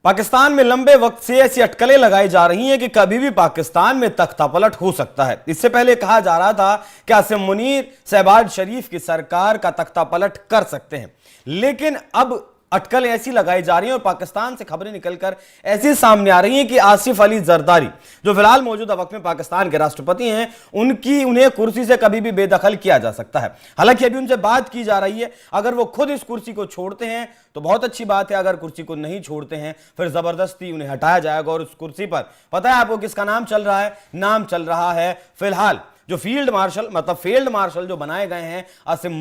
पाकिस्तान में लंबे वक्त से ऐसी अटकलें लगाई जा रही हैं कि कभी भी पाकिस्तान में तख्तापलट हो सकता है। इससे पहले कहा जा रहा था कि आसिम मुनीर शहबाज शरीफ की सरकार का तख्तापलट कर सकते हैं, लेकिन अब अटकलें ऐसी लगाई जा रही हैं और पाकिस्तान से खबरें निकलकर ऐसी सामने आ रही हैं कि आसिफ अली जरदारी, जो फिलहाल मौजूदा वक्त में पाकिस्तान के राष्ट्रपति हैं, उन्हें कुर्सी से कभी भी बेदखल किया जा सकता है। हालांकि अभी उनसे बात की जा रही है। अगर वो खुद इस कुर्सी को छोड़ते हैं तो बहुत अच्छी बात है, अगर कुर्सी को नहीं छोड़ते हैं फिर जबरदस्ती उन्हें हटाया जाएगा। और उस कुर्सी पर पता है आपको किसका नाम चल रहा है? नाम चल रहा है फिलहाल जो फील्ड मार्शल जो बनाए गए हैं आसिम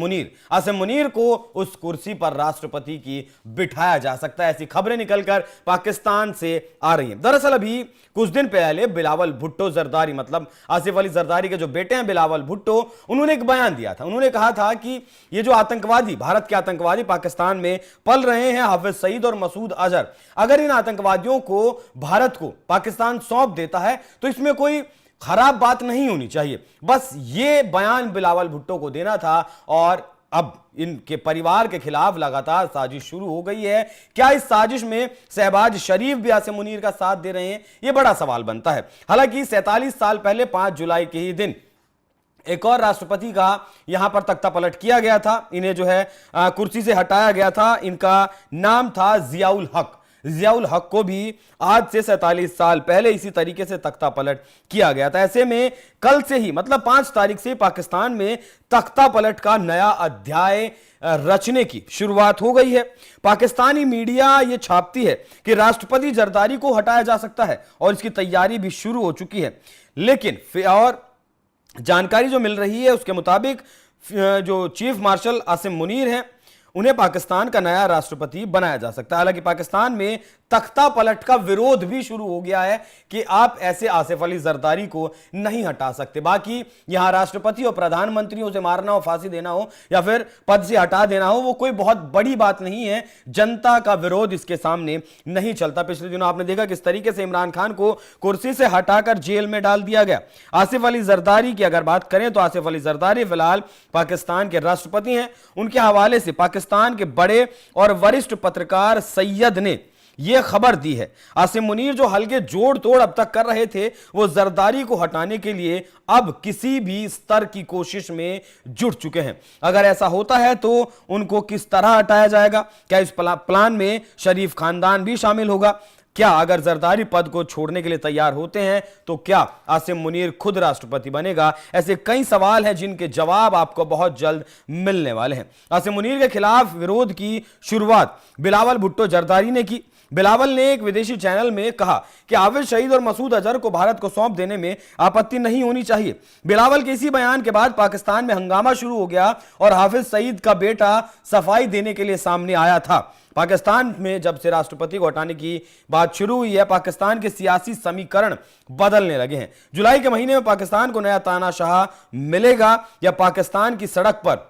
मुनीर को उस कुर्सी पर राष्ट्रपति की बिठाया जा सकता है। ऐसी खबरें निकलकर पाकिस्तान से आ रही हैं। दरअसल अभी कुछ दिन पहले बिलावल भुट्टो जरदारी, मतलब आसिफ अली जरदारी के जो बेटे हैं बिलावल भुट्टो, उन्होंने एक बयान दिया था। उन्होंने कहा था कि ये जो आतंकवादी, भारत के आतंकवादी पाकिस्तान में पल रहे हैं, हाफिज सईद और मसूद अजहर, अगर इन आतंकवादियों को भारत को पाकिस्तान सौंप देता है तो इसमें कोई खराब बात नहीं होनी चाहिए। बस ये बयान बिलावल भुट्टो को देना था और अब इनके परिवार के खिलाफ लगातार साजिश शुरू हो गई है। क्या इस साजिश में शहबाज शरीफ भी आसिम मुनीर का साथ दे रहे हैं? यह बड़ा सवाल बनता है। हालांकि 47 साल पहले 5 जुलाई के ही दिन एक और राष्ट्रपति का यहां पर तख्तापलट किया गया था। इन्हें जो है कुर्सी से हटाया गया था। इनका नाम था जियाउल हक को भी आज से 47 साल पहले इसी तरीके से तख्तापलट किया गया था। ऐसे में कल से ही, मतलब 5 तारीख से पाकिस्तान में तख्तापलट का नया अध्याय रचने की शुरुआत हो गई है। पाकिस्तानी मीडिया यह छापती है कि राष्ट्रपति जरदारी को हटाया जा सकता है और इसकी तैयारी भी शुरू हो चुकी है। लेकिन और जानकारी जो मिल रही है उसके मुताबिक जो चीफ मार्शल आसिम मुनीर हैं, उन्हें पाकिस्तान का नया राष्ट्रपति बनाया जा सकता है। हालांकि पाकिस्तान में तख्ता पलट का विरोध भी शुरू हो गया है कि आप ऐसे आसिफ अली जरदारी को नहीं हटा सकते। बाकी यहां राष्ट्रपति और प्रधानमंत्रियों से मारना हो, फांसी देना हो या फिर पद से हटा देना हो, वो कोई बहुत बड़ी बात नहीं है। जनता का विरोध इसके सामने नहीं चलता। पिछले दिनों आपने देखा किस तरीके से इमरान खान को कुर्सी से हटाकर जेल में डाल दिया गया। आसिफ अली जरदारी की अगर बात करें तो आसिफ अली जरदारी फिलहाल पाकिस्तान के राष्ट्रपति हैं। उनके हवाले से पाकिस्तान के बड़े और वरिष्ठ पत्रकार सैयद ने यह खबर दी है, आसिम मुनीर जो हल्के जोड़ तोड़ अब तक कर रहे थे, वो जरदारी को हटाने के लिए अब किसी भी स्तर की कोशिश में जुट चुके हैं। अगर ऐसा होता है तो उनको किस तरह हटाया जाएगा? क्या इस प्लान में शरीफ खानदान भी शामिल होगा? क्या अगर जरदारी पद को छोड़ने के लिए तैयार होते हैं तो क्या आसिम मुनीर खुद राष्ट्रपति बनेगा? ऐसे कई सवाल हैं जिनके जवाब आपको बहुत जल्द मिलने वाले हैं। आसिम मुनीर के खिलाफ विरोध की शुरुआत बिलावल भुट्टो जरदारी ने की। बिलावल ने एक विदेशी चैनल में कहा कि हाफिज सईद और मसूद अजहर को भारत को सौंप देने में आपत्ति नहीं होनी चाहिए। बिलावल के इसी बयान के बाद पाकिस्तान में हंगामा शुरू हो गया और हाफिज सईद का बेटा सफाई देने के लिए सामने आया था। पाकिस्तान में जब से राष्ट्रपति को हटाने की बात शुरू हुई है, पाकिस्तान के सियासी समीकरण बदलने लगे हैं। जुलाई के महीने में पाकिस्तान को नया तानाशाह मिलेगा या पाकिस्तान की सड़क पर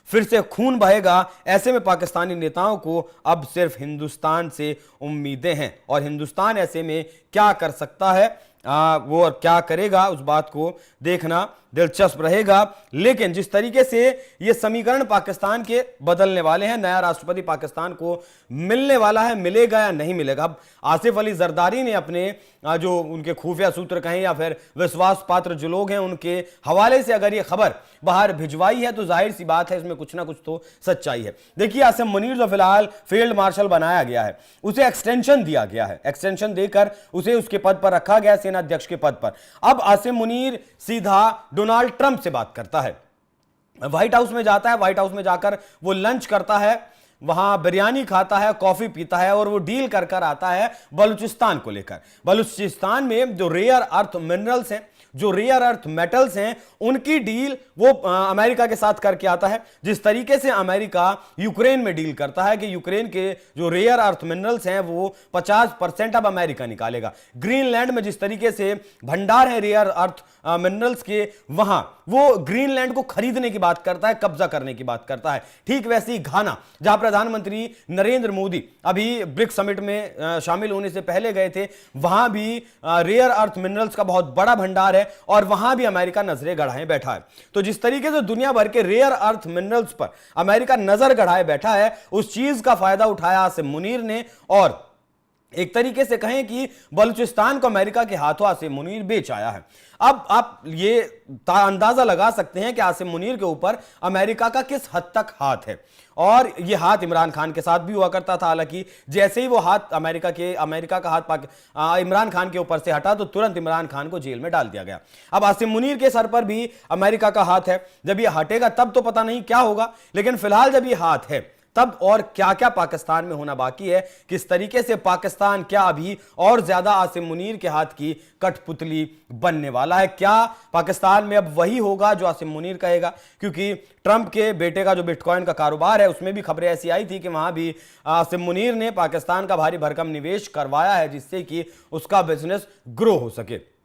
फिर से खून बहेगा? ऐसे में पाकिस्तानी नेताओं को अब सिर्फ हिंदुस्तान से उम्मीदें हैं और हिंदुस्तान ऐसे में क्या कर सकता है, वो और क्या करेगा, उस बात को देखना दिलचस्प रहेगा। लेकिन जिस तरीके से ये समीकरण पाकिस्तान के बदलने वाले हैं, नया राष्ट्रपति पाकिस्तान को मिलने वाला है, मिलेगा या नहीं मिलेगा? अब आसिफ अली जरदारी ने अपने जो उनके खुफिया सूत्र कहें या फिर विश्वास पात्र जो लोग हैं उनके हवाले से अगर ये खबर बाहर भिजवाई है तो जाहिर सी बात है इसमें कुछ ना कुछ तो सच्चाई है। देखिए, आसिम मुनीर जो फिलहाल फील्ड मार्शल बनाया गया है, उसे एक्सटेंशन दिया गया है। एक्सटेंशन देकर उसे उसके पद पर रखा गया, सेना अध्यक्ष के पद पर। अब आसिम मुनीर सीधा डोनाल्ड ट्रंप से बात करता है, व्हाइट हाउस में जाता है, व्हाइट हाउस में जाकर वो लंच करता है, वहां बिरयानी खाता है, कॉफी पीता है और वो डील कर कर आता है बलूचिस्तान को लेकर। बलूचिस्तान में जो रेयर अर्थ मिनरल्स हैं, जो रेयर अर्थ मेटल्स हैं, उनकी डील वो अमेरिका के साथ करके आता है। जिस तरीके से अमेरिका यूक्रेन में डील करता है कि यूक्रेन के जो रेयर अर्थ मिनरल्स हैं वो 50% अब अमेरिका निकालेगा। ग्रीनलैंड में जिस तरीके से भंडार है रेयर अर्थ मिनरल्स के, वहां वो ग्रीनलैंड को खरीदने की बात करता है, कब्जा करने की बात करता है। ठीक वैसे ही घाना, जहां प्रधानमंत्री नरेंद्र मोदी अभी ब्रिक्स समिट में शामिल होने से पहले गए थे, वहां भी रेयर अर्थ मिनरल्स का बहुत बड़ा भंडार है और वहां भी अमेरिका नजरें गड़ाए बैठा है। तो जिस तरीके से दुनिया भर के रेयर अर्थ मिनरल्स पर अमेरिका नजर गड़ाए बैठा है, उस चीज का फायदा उठाया आसिम मुनीर ने और एक तरीके से कहें कि बलूचिस्तान को अमेरिका के हाथों आसिम मुनीर बेच आया है। अब आप ये अंदाजा लगा सकते हैं कि आसिम मुनीर के ऊपर अमेरिका का किस हद तक हाथ है, और ये हाथ इमरान खान के साथ भी हुआ करता था। हालांकि जैसे ही वो हाथ अमेरिका का हाथ इमरान खान के ऊपर से हटा तो तुरंत इमरान खान को जेल में डाल दिया गया। अब आसिम मुनीर के सर पर भी अमेरिका का हाथ है। जब ये हटेगा तब तो पता नहीं क्या होगा, लेकिन फिलहाल जब ये हाथ है तब और क्या क्या पाकिस्तान में होना बाकी है, किस तरीके से पाकिस्तान क्या अभी और ज्यादा आसिम मुनीर के हाथ की कठपुतली बनने वाला है। क्या पाकिस्तान में अब वही होगा जो आसिम मुनीर कहेगा, क्योंकि ट्रंप के बेटे का जो बिटकॉइन का कारोबार है उसमें भी खबरें ऐसी आई थी कि वहां भी आसिम मुनीर ने पाकिस्तान का भारी भरकम निवेश करवाया है जिससे कि उसका बिजनेस ग्रो हो सके।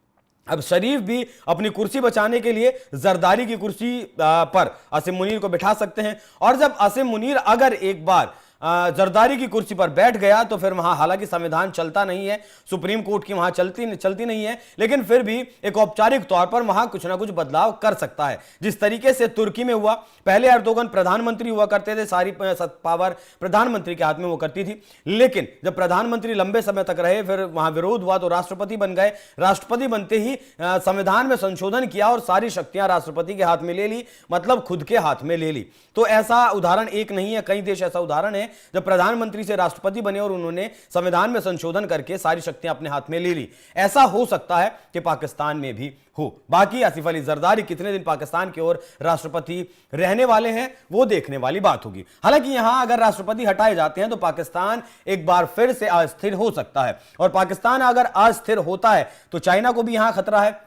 अब शरीफ भी अपनी कुर्सी बचाने के लिए जरदारी की कुर्सी पर आसिम मुनीर को बिठा सकते हैं, और जब आसिम मुनीर अगर एक बार जरदारी की कुर्सी पर बैठ गया तो फिर वहां हालांकि संविधान चलता नहीं है, सुप्रीम कोर्ट की वहां चलती नहीं है, लेकिन फिर भी एक औपचारिक तौर पर वहां कुछ ना कुछ बदलाव कर सकता है। जिस तरीके से तुर्की में हुआ, पहले एर्दोगन प्रधानमंत्री हुआ करते थे, सारी पावर प्रधानमंत्री के हाथ में वो करती थी, लेकिन जब प्रधानमंत्री लंबे समय तक रहे फिर वहां विरोध हुआ तो राष्ट्रपति बन गए। राष्ट्रपति बनते ही संविधान में संशोधन किया और सारी शक्तियां राष्ट्रपति के हाथ में ले ली, मतलब खुद के हाथ में ले ली। तो ऐसा उदाहरण एक नहीं है, कई देश ऐसा उदाहरण है जब प्रधानमंत्री से राष्ट्रपति बने और उन्होंने संविधान में संशोधन करके सारी शक्तियां अपने हाथ में ले ली। ऐसा हो सकता है कि पाकिस्तान में भी हो। बाकी आसिफ अली जरदारी कितने दिन पाकिस्तान की ओर राष्ट्रपति रहने वाले हैं वो देखने वाली बात होगी। हालांकि यहां अगर राष्ट्रपति हटाए जाते हैं तो पाकिस्तान एक बार फिर से अस्थिर हो सकता है, और पाकिस्तान अगर अस्थिर होता है तो चाइना को भी यहां खतरा है।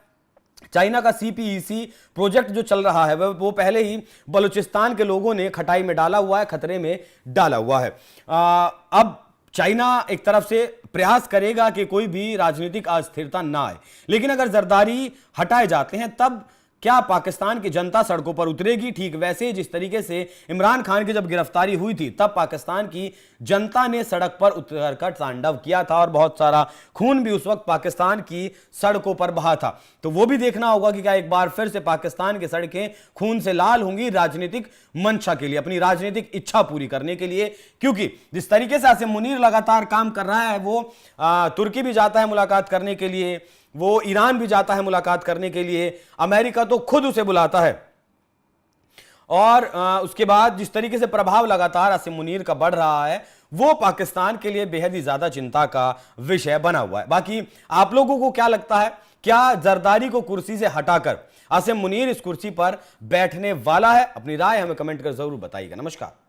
चाइना का CPEC प्रोजेक्ट जो चल रहा है वो पहले ही बलूचिस्तान के लोगों ने खटाई में डाला हुआ है, खतरे में डाला हुआ है। अब चाइना एक तरफ से प्रयास करेगा कि कोई भी राजनीतिक अस्थिरता ना आए, लेकिन अगर जरदारी हटाए जाते हैं तब क्या पाकिस्तान की जनता सड़कों पर उतरेगी? ठीक वैसे जिस तरीके से इमरान खान की जब गिरफ्तारी हुई थी तब पाकिस्तान की जनता ने सड़क पर उतरकर तांडव किया था और बहुत सारा खून भी उस वक्त पाकिस्तान की सड़कों पर बहा था। तो वो भी देखना होगा कि क्या एक बार फिर से पाकिस्तान की सड़कें खून से लाल होंगी राजनीतिक मंशा के लिए, अपनी राजनीतिक इच्छा पूरी करने के लिए। क्योंकि जिस तरीके से आसिम मुनीर लगातार काम कर रहा है, वो तुर्की भी जाता है मुलाकात करने के लिए, वो ईरान भी जाता है मुलाकात करने के लिए, अमेरिका तो खुद उसे बुलाता है, और उसके बाद जिस तरीके से प्रभाव लगातार आसिम मुनीर का बढ़ रहा है वो पाकिस्तान के लिए बेहद ही ज्यादा चिंता का विषय बना हुआ है। बाकी आप लोगों को क्या लगता है, क्या जरदारी को कुर्सी से हटाकर आसिम मुनीर इस कुर्सी पर बैठने वाला है? अपनी राय हमें कमेंट कर जरूर बताइएगा। नमस्कार।